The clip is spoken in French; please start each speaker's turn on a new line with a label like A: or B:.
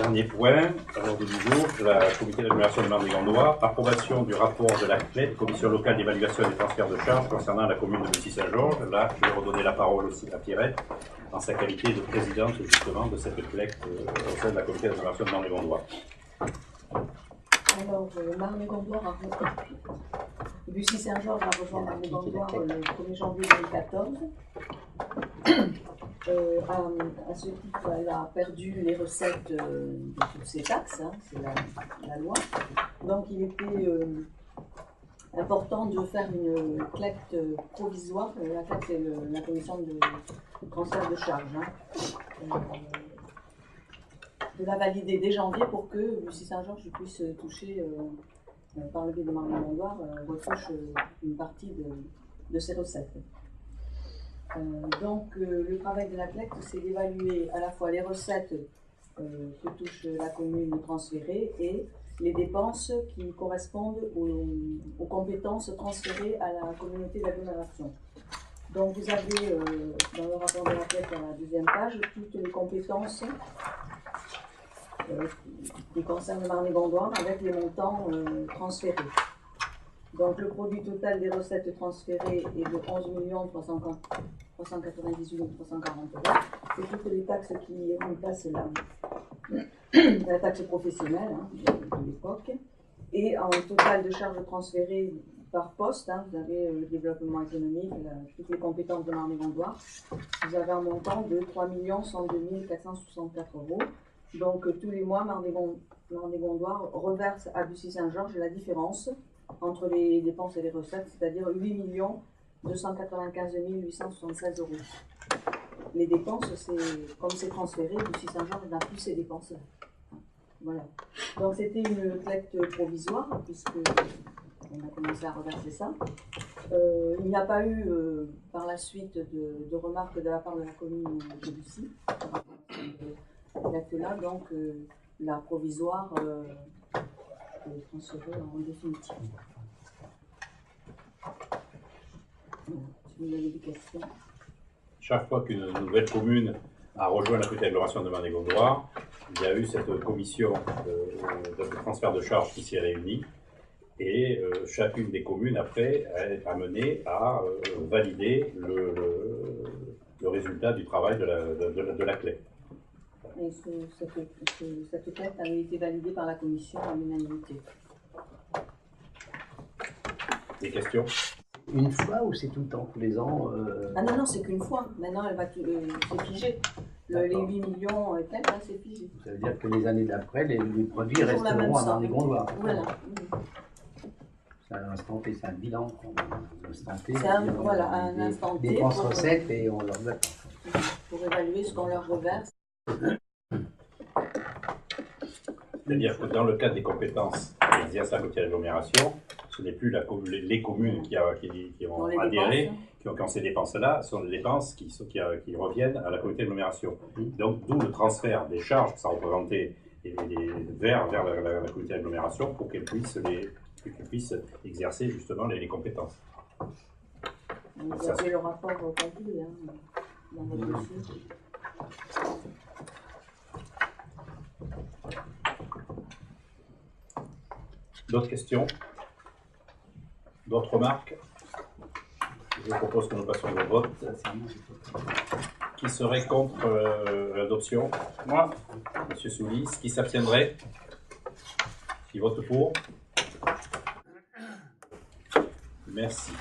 A: Dernier point, à l'ordre du jour, la comité d'agglomération de Marne-et-Gondoire, approbation du rapport de la CLEP, Commission locale d'évaluation des transferts de charges concernant la commune de Bussy-Saint-Georges. Là, je vais redonner la parole aussi à Pierrette, en sa qualité de présidente justement de cette CLEP au sein de la comité d'agglomération de Marne-et-Gondoire.
B: Alors, Marne-et-Gondoire Bussy-Saint-Georges a rejoint Marne-et-Gondoire le 1er janvier 2014. À ce titre, elle a perdu les recettes de toutes ces taxes, hein, c'est la loi. Donc il était important de faire une CLEP provisoire. La CLEP, c'est la commission de transfert de charges. Hein. De la valider dès janvier pour que Bussy-Saint-Georges puisse toucher, par le biais de Marne-et-Gondoire, retouche une partie de ses recettes. Donc le travail de la CLEP, c'est d'évaluer à la fois les recettes que touche la commune transférée et les dépenses qui correspondent aux compétences transférées à la communauté d'agglomération. Donc vous avez dans le rapport de la CLEP à la deuxième page toutes les compétences qui concernent Marne-et-Gondoire avec les montants transférés. Donc le produit total des recettes transférées est de 11 398 340 €. C'est toutes les taxes qui remplacent la taxe professionnelle hein, de l'époque. Et en total de charges transférées par poste, hein, vous avez le développement économique, toutes les compétences de Marne-et-Gondoire, vous avez un montant de 3 102 464 €. Donc tous les mois, Marne-et-Gondoire reverse à Bussy-Saint-Georges la différence entre les dépenses et les recettes, c'est-à-dire 8 295 876 €. Les dépenses, comme c'est transféré, Bussy-Saint-Georges n'a plus ces dépenses-là. Voilà. Donc c'était une CLEP provisoire, puisqu'on a commencé à reverser ça. Il n'y a pas eu par la suite de remarques de la part de la commune de Bussy par rapport à cette CLEP-là, donc la provisoire est transférée en définitive.
A: Chaque fois qu'une nouvelle commune a rejoint la communauté d'agglomération de Marne-et-Gondoire, il y a eu cette commission de transfert de charges qui s'est réunie et chacune des communes après est amenée à valider le résultat du travail de la CLEP.
B: Et cette CLEP a été validée par la commission à l'unanimité.
A: Des questions?
C: Une fois ou c'est tout le temps, tous les ans
B: Ah non, c'est qu'une fois. Maintenant, elle va c'est figé. Les 8 millions, c'est figé.
C: Ça veut dire que les années d'après, les produits resteront à Marne-et-Gondoire.
B: Voilà.
C: C'est un instant T, c'est un bilan. Un instant T.
B: C'est un instant T.
C: Dépenses recettes et on leur donne.
B: Pour évaluer ce qu'on leur reverse.
A: C'est-à-dire que dans le cadre des compétences exercées à la communauté d'agglomération, ce n'est plus les communes qui ont adhéré, qui ont ces dépenses-là, ce sont des dépenses qui reviennent à la communauté d'agglomération. Donc, d'où le transfert des charges que ça représentait vers la communauté d'agglomération pour qu'elle puisse exercer justement les compétences.
B: Vous avez le rapport complet hein, dans votre dossier.
A: D'autres questions? D'autres remarques? Je propose que nous passions au vote. Qui serait contre l'adoption? Moi. Monsieur Soulis. Qui s'abstiendrait? Qui vote pour? Merci.